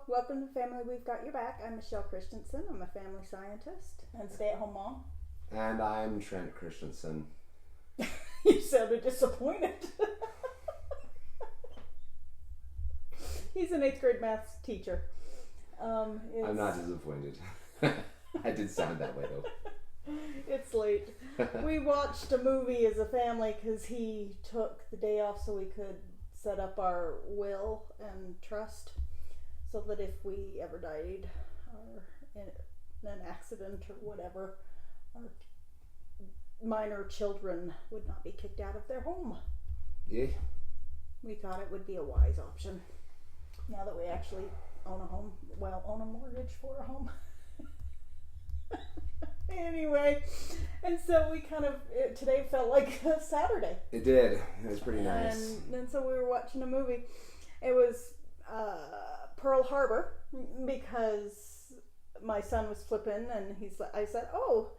welcome to Family We've Got Your Back. I'm Michelle Christensen. I'm a family scientist and stay-at-home mom. And I'm Trent Christensen. You sounded disappointed. He's an 8th grade math teacher. I'm not disappointed. I did sound that way though. It's late. We watched a movie as a family because he took the day off so we could set up our will and trust so that if we ever died or in an accident or whatever, our minor children would not be kicked out of their home. Yeah. We thought it would be a wise option now that we actually own a home, own a mortgage for a home. Anyway, and so we today felt like a Saturday. It did. It was pretty nice. And so we were watching a movie. It was Pearl Harbor because my son was flipping and I said, oh,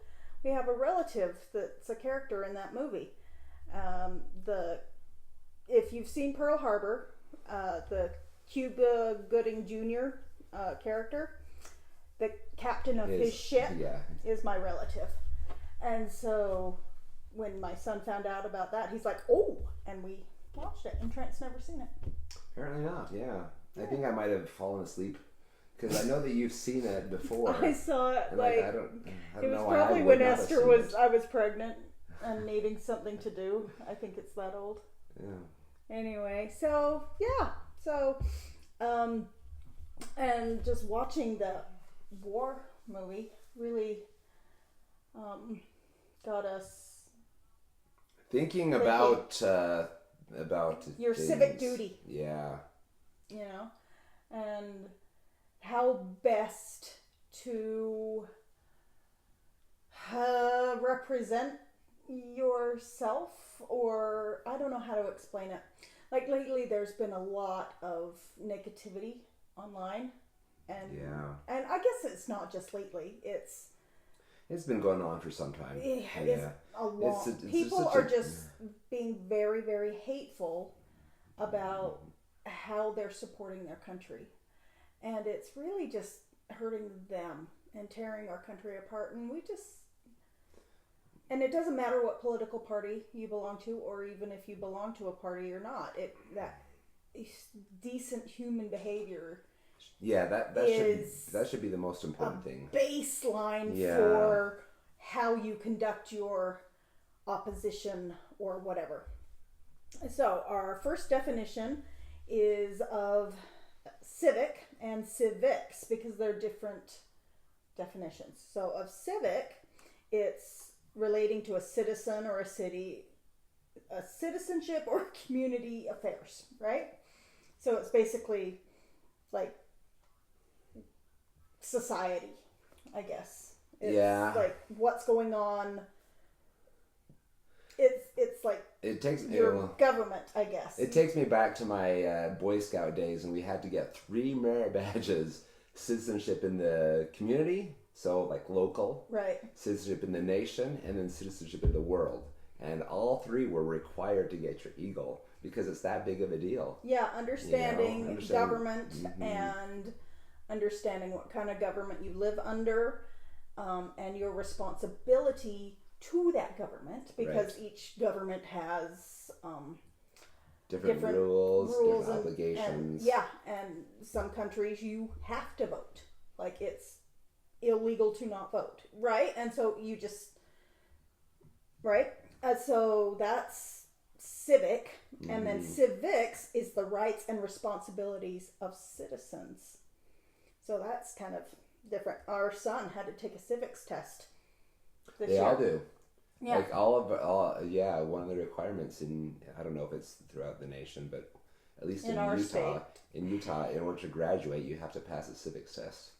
we have a relative that's a character in that movie. If you've seen Pearl Harbor, the Cuba Gooding Jr. Character, the captain of his ship is my relative. And so when my son found out about that, he's like, oh, and we watched it, and Trent's never seen it. Apparently not, yeah. I think I might have fallen asleep because I know that you've seen it before. I saw it, and I don't it was know probably why when Esther I was pregnant and needing something to do. I think it's that old. Yeah. Anyway, so, yeah. So, and just watching the war movie really got us thinking about your things. civic duty. Yeah. You know, and how best to represent yourself, or I don't know how to explain it. Like lately there's been a lot of negativity online. And I guess it's not just lately. It's been going on for some time. It's a long. People are just being very, very hateful about how they're supporting their country, and it's really just hurting them and tearing our country apart. And it doesn't matter what political party you belong to, or even if you belong to a party or not. That decent human behavior. Yeah, that should be the most important thing. Baseline for how you conduct your opposition or whatever. So our first definition is of civic and civics because they're different definitions. So of civic, it's relating to a citizen or a city, a citizenship or community affairs, right? So it's basically like society, I guess. It's like what's going on. It's like it takes your government, I guess. It takes me back to my Boy Scout days, and we had to get 3 merit badges: citizenship in the community, so like local, right? Citizenship in the nation, and then citizenship in the world. And all 3 were required to get your eagle because it's that big of a deal. Yeah, understanding government and understanding what kind of government you live under, and your responsibility to that government, because each government has different rules, different obligations. And some countries you have to vote. Like it's illegal to not vote, right? And so you just, right? So that's civic, and then civics is the rights and responsibilities of citizens. So that's kind of different. Our son had to take a civics test this year. They all do. Yeah. Like one of the requirements I don't know if it's throughout the nation, but at least in our Utah, state. In Utah, in order to graduate, you have to pass a civics test.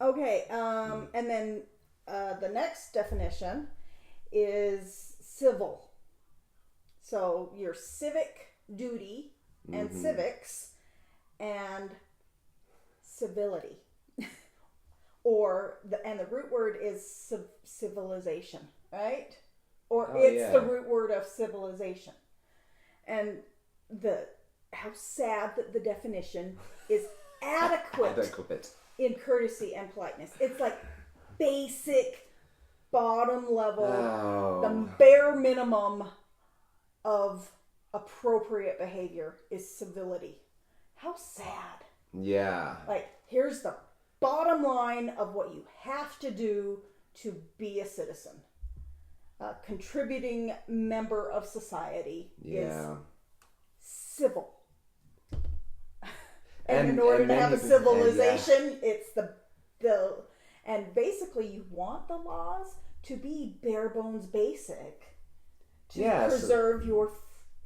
Okay, and then the next definition is civil. So your civic duty and civics and civility. And the root word is civilization, right? Or the root word of civilization. And how sad that the definition is adequate in courtesy and politeness. It's like basic, bottom level, the bare minimum of appropriate behavior is civility. How sad. Yeah. Like, here's the bottom line of what you have to do to be a citizen. A contributing member of society is civil. And in order to have a civilization, it's the and basically you want the laws to be bare bones basic to preserve your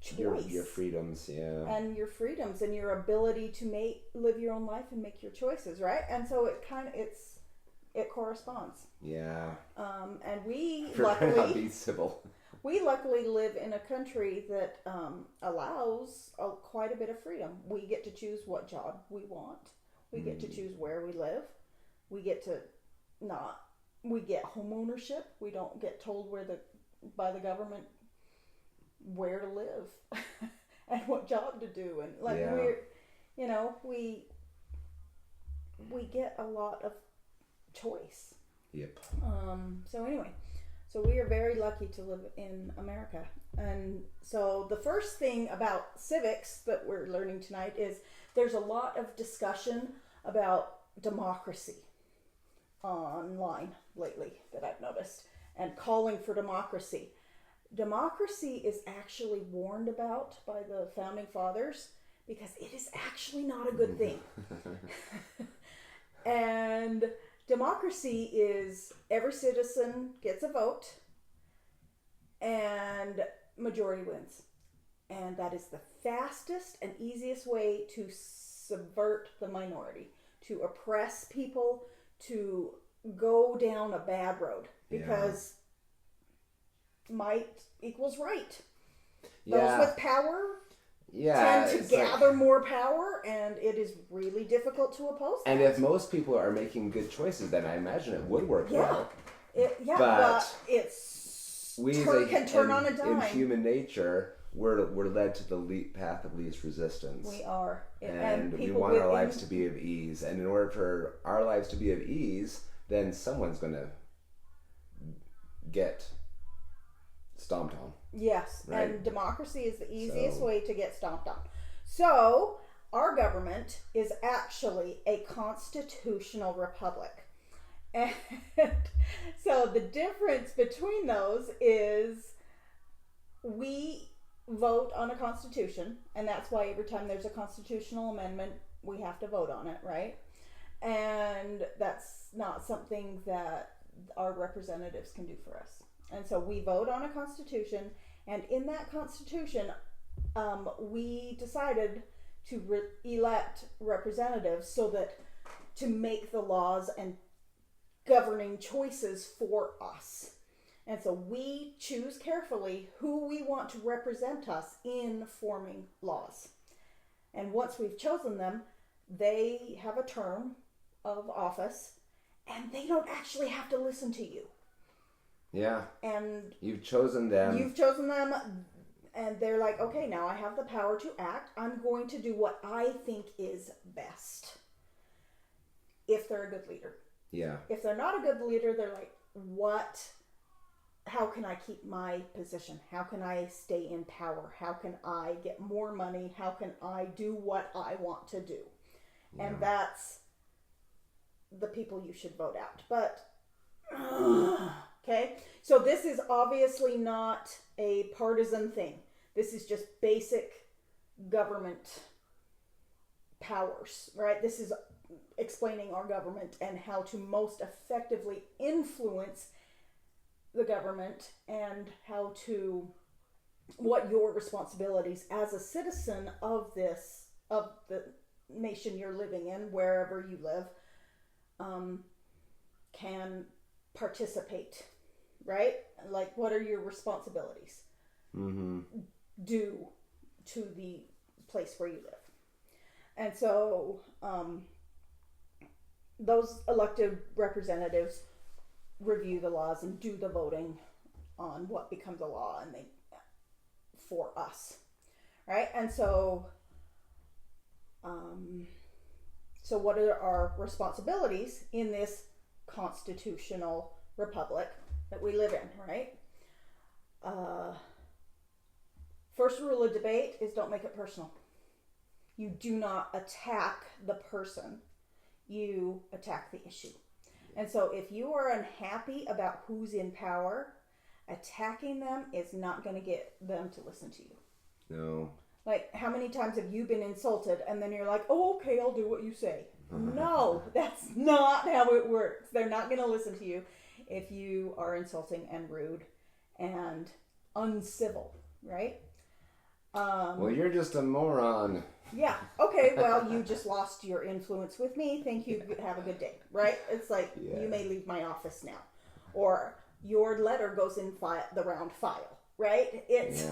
choice, your freedoms, and your freedoms and your ability to live your own life and make your choices, right? And so it corresponds. Yeah. And we luckily be civil. We luckily live in a country that allows quite a bit of freedom. We get to choose what job we want. We get to choose where we live. We get home ownership. We don't get told by the government where to live and what job to do. And we get a lot of choice. Yep. So we are very lucky to live in America. And so the first thing about civics that we're learning tonight is there's a lot of discussion about democracy online lately that I've noticed, and calling for democracy. Democracy is actually warned about by the founding fathers because it is actually not a good thing. And democracy is every citizen gets a vote and majority wins. And that is the fastest and easiest way to subvert the minority, to oppress people, to go down a bad road, because might equals right. Those with power tend to gather more power, and it is really difficult to oppose that. And if most people are making good choices, then I imagine it would work well. But it's can turn on a dime. In human nature, we're led to the path of least resistance. We are. And we want our lives to be of ease. And in order for our lives to be of ease, then someone's going to get stomped on. Yes, right? And democracy is the easiest way to get stomped on. So, our government is actually a constitutional republic. And so the difference between those is we vote on a constitution, and that's why every time there's a constitutional amendment, we have to vote on it, right? And that's not something that our representatives can do for us. And so we vote on a constitution, and in that constitution, we decided to elect representatives so that to make the laws and governing choices for us. And so we choose carefully who we want to represent us in forming laws. And once we've chosen them, they have a term of office, and they don't actually have to listen to you. Yeah. And you've chosen them. And they're like, okay, now I have the power to act. I'm going to do what I think is best. If they're a good leader. Yeah. If they're not a good leader, they're like, how can I keep my position? How can I stay in power? How can I get more money? How can I do what I want to do? Yeah. And that's the people you should vote out. But, okay. So this is obviously not a partisan thing. This is just basic government powers, right? This is explaining our government and how to most effectively influence the government, and what your responsibilities as a citizen of the nation you're living in, wherever you live, can participate, right? Like, what are your responsibilities due to the place where you live? And so those elected representatives review the laws and do the voting on what becomes a law for us, right? And so So what are our responsibilities in this constitutional republic that we live in, right? First rule of debate is don't make it personal. You do not attack the person. You attack the issue. And so if you are unhappy about who's in power, attacking them is not going to get them to listen to you. No. Like, how many times have you been insulted and then you're like, oh, okay, I'll do what you say. No, that's not how it works. They're not going to listen to you if you are insulting and rude and uncivil, right? Well, you're just a moron. Yeah. Okay, well, you just lost your influence with me. Thank you. Have a good day, right? It's like, you may leave my office now. Or your letter goes in the round file, right? It's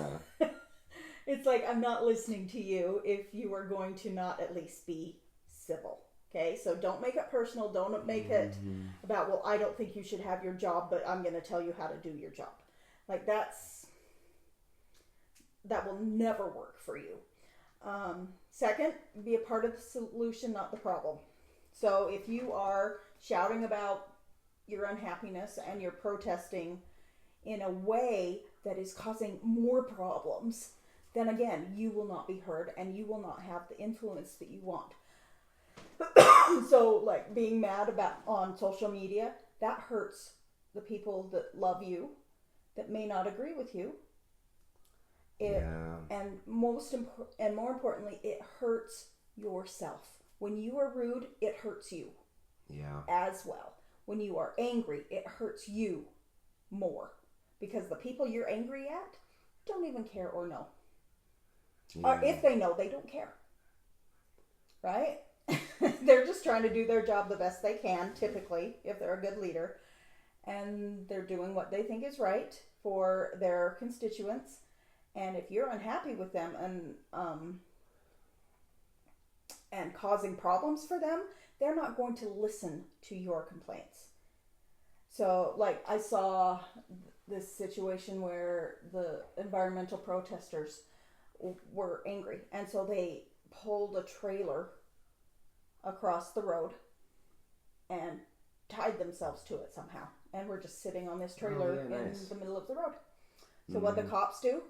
it's like, I'm not listening to you if you are going to not at least be civil. Okay, so don't make it personal. Don't make it about, well, I don't think you should have your job, but I'm going to tell you how to do your job. Like, that will never work for you. Second, be a part of the solution, not the problem. So if you are shouting about your unhappiness and you're protesting in a way that is causing more problems, then again, you will not be heard and you will not have the influence that you want. So, like, being mad on social media, that hurts the people that love you, that may not agree with you. And more importantly, it hurts yourself. When you are rude, it hurts you. As well. When you are angry, it hurts you more. Because the people you're angry at don't even care or know. Or if they know, they don't care. Right? They're just trying to do their job the best they can, typically, if they're a good leader. And they're doing what they think is right for their constituents. And if you're unhappy with them and causing problems for them, they're not going to listen to your complaints. So, like, I saw this situation where the environmental protesters were angry. And so they pulled a trailer across the road and tied themselves to it somehow. And we're just sitting on this trailer in the middle of the road. So what the cops do?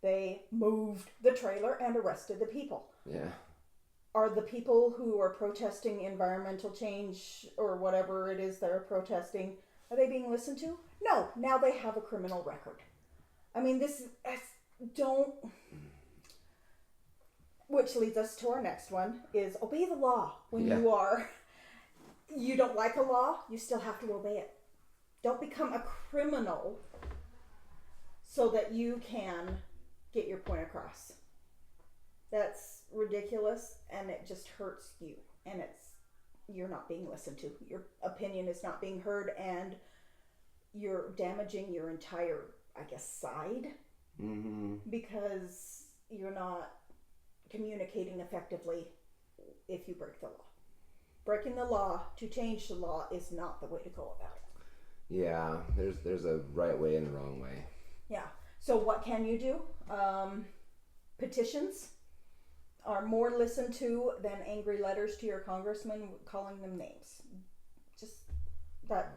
They moved the trailer and arrested the people. Yeah. Are the people who are protesting environmental change or whatever it is they're protesting, are they being listened to? No. Now they have a criminal record. I mean, which leads us to our next one, is obey the law. When you don't like a law, you still have to obey it. Don't become a criminal so that you can get your point across. That's ridiculous, and it just hurts you, and you're not being listened to. Your opinion is not being heard, and you're damaging your entire, I guess, side, because you're not communicating effectively if you break the law. Breaking the law to change the law is not the way to go about it. Yeah, there's a right way and a wrong way. Yeah. So what can you do? Petitions are more listened to than angry letters to your congressman calling them names. Just that.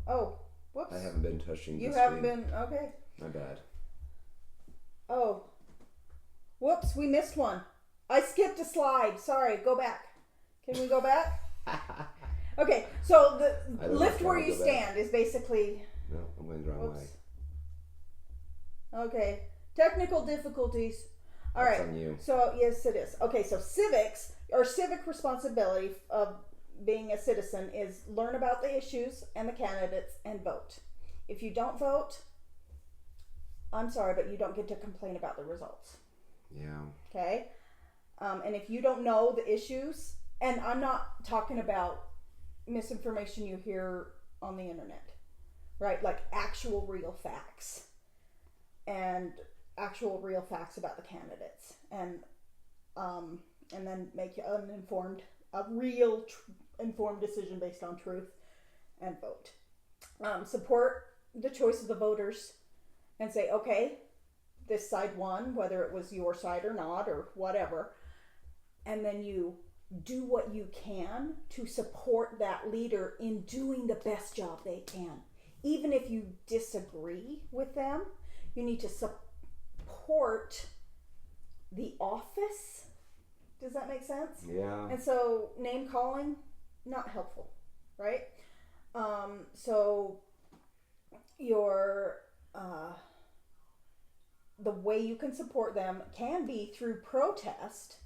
Oh, whoops. I haven't been touching You the haven't screen. been, okay. My bad. Oh. Whoops, we missed one. I skipped a slide. Sorry, go back. Can we go back? Okay, so the lift where you stand is basically... No, I'm going the wrong way. Okay, technical difficulties. All right. That's on you. So, yes, it is. Okay, so civic responsibility of being a citizen is learn about the issues and the candidates and vote. If you don't vote, I'm sorry, but you don't get to complain about the results. Yeah. Okay? And if you don't know the issues, and I'm not talking about misinformation you hear on the internet, right? Like actual real facts and actual real facts about the candidates, and then make an informed decision based on truth and vote. Support the choice of the voters and say, okay, this side won, whether it was your side or not or whatever, and then you do what you can to support that leader in doing the best job they can. Even if you disagree with them, you need to support the office. Does that make sense? Yeah. And so name calling, not helpful, right? So your the way you can support them can be through protest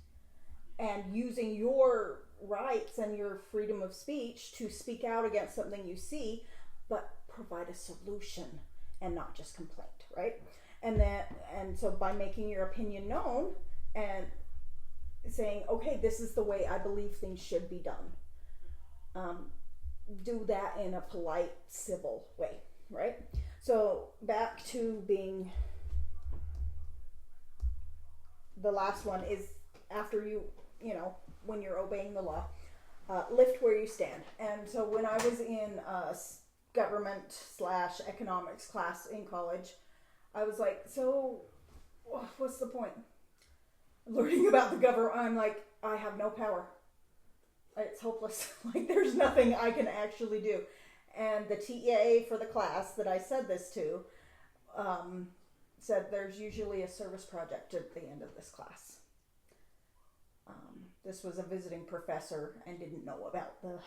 and using your rights and your freedom of speech to speak out against something you see, but provide a solution and not just complaint, right? And so by making your opinion known and saying, okay, this is the way I believe things should be done. Do that in a polite, civil way, right? So back to being, the last one is after when you're obeying the law, lift where you stand. And so when I was in government/economics class in college, I was like, so what's the point? Learning about the government, I'm like, I have no power. It's hopeless. Like, there's nothing I can actually do. And the TA for the class that I said this to said there's usually a service project at the end of this class. This was a visiting professor and didn't know about the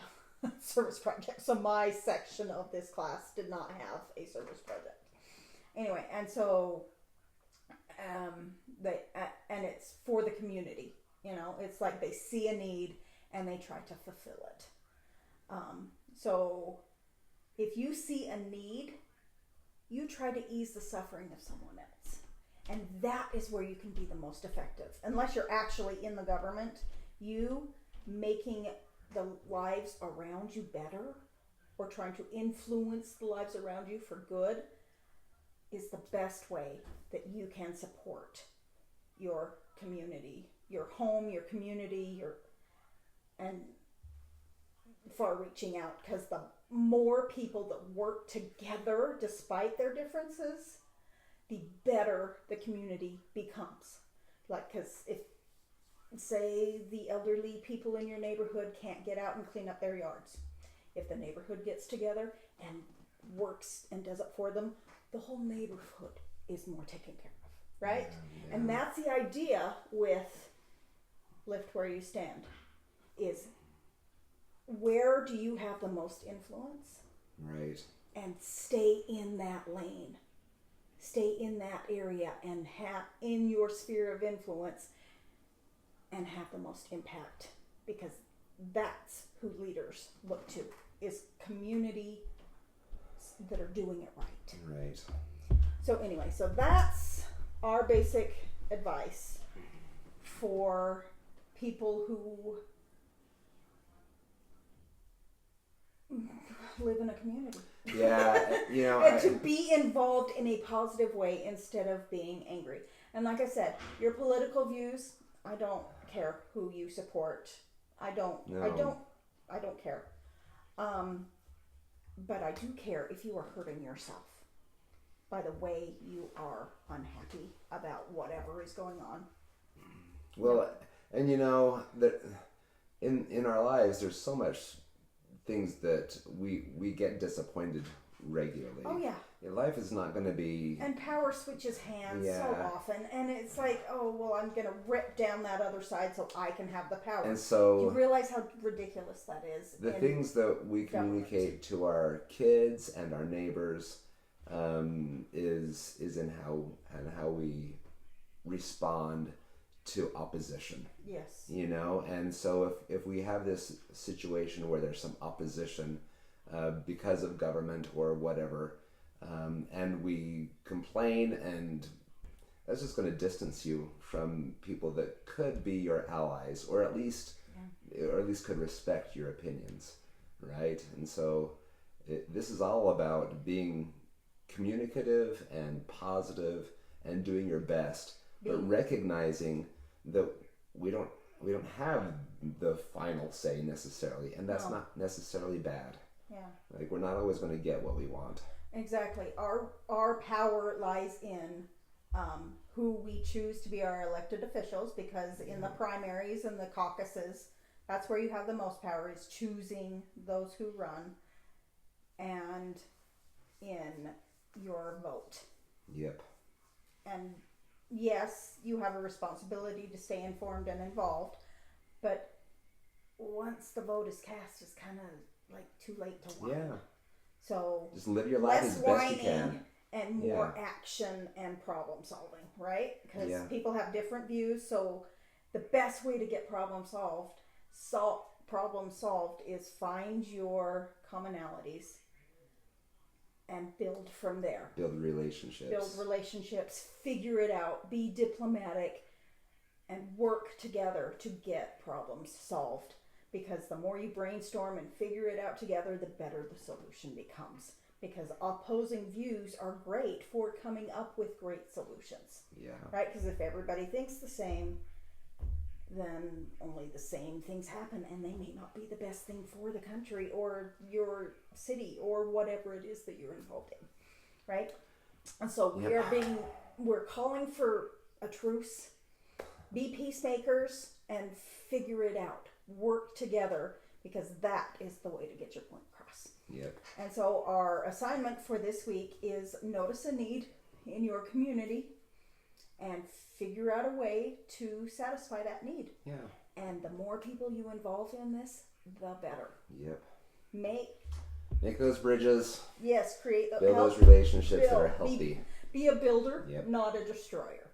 service project. So my section of this class did not have a service project. Anyway, and so and it's for the community. It's like they see a need and they try to fulfill it. So if you see a need, you try to ease the suffering of someone else. And that is where you can be the most effective. Unless you're actually in the government, you making the lives around you better or trying to influence the lives around you for good is the best way that you can support your community, your home, your community, and far reaching out, because the more people that work together despite their differences, the better the community becomes. Like, because if, say, the elderly people in your neighborhood can't get out and clean up their yards, if the neighborhood gets together and works and does it for them, the whole neighborhood is more taken care of, right? Yeah. And that's the idea with Lift Where You Stand, is where do you have the most influence? Right. And stay in that lane. Stay in that area and have in your sphere of influence and have the most impact, because that's who leaders look to, is community that are doing it right. Right. So anyway, so that's our basic advice for people who live in a community. Yeah, and to be involved in a positive way instead of being angry. And like I said, your political views, I don't care who you support. I don't care. But I do care if you are hurting yourself by the way you are unhappy about whatever is going on. Well, and that in our lives, there's so much things that we get disappointed regularly. Oh yeah. Life is not going to be... And power switches hands so often, and it's like, oh, well, I'm going to rip down that other side so I can have the power. And so... You realize how ridiculous that is. The things that we communicate to our kids and our neighbors is in how we respond to opposition. Yes. And so if we have this situation where there's some opposition because of government or whatever, and we complain, and that's just going to distance you from people that could be your allies, or at least could respect your opinions, right? And so this is all about being communicative and positive and doing your best, but recognizing that we don't have the final say necessarily, and that's not necessarily bad. Yeah. Like, we're not always going to get what we want. Exactly. Our power lies in who we choose to be our elected officials, because in the primaries and the caucuses, that's where you have the most power, is choosing those who run, and in your vote. Yep. And yes, you have a responsibility to stay informed and involved, but once the vote is cast, it's kind of like too late to whine. Yeah. So just live your life as best you can. Whining and more action and problem solving, right? Because people have different views. So the best way to get problem solved is find your commonalities and build from there. Build relationships. Figure it out. Be diplomatic and work together to get problems solved. Because the more you brainstorm and figure it out together, the better the solution becomes. Because opposing views are great for coming up with great solutions. Yeah. Right? Because if everybody thinks the same, then only the same things happen, and they may not be the best thing for the country or your city or whatever it is that you're involved in. Right? And so we're calling for a truce. Be peacemakers and figure it out. Work together, because that is the way to get your point across. Yep. And so our assignment for this week is notice a need in your community and figure out a way to satisfy that need. Yeah. And the more people you involve in this, the better. Yep. Make those bridges. Yes, create build those relationships that are healthy. Be a builder, not a destroyer.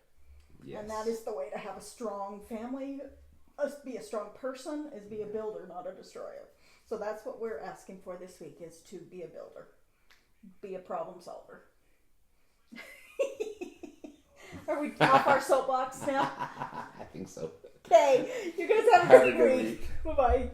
Yes. And that is the way to have a strong family. Be a strong person, is be a builder, not a destroyer. So that's what we're asking for this week, is to be a builder. Be a problem solver. Are we off our soapbox now? I think so. Okay, you guys have a good week. Bye-bye.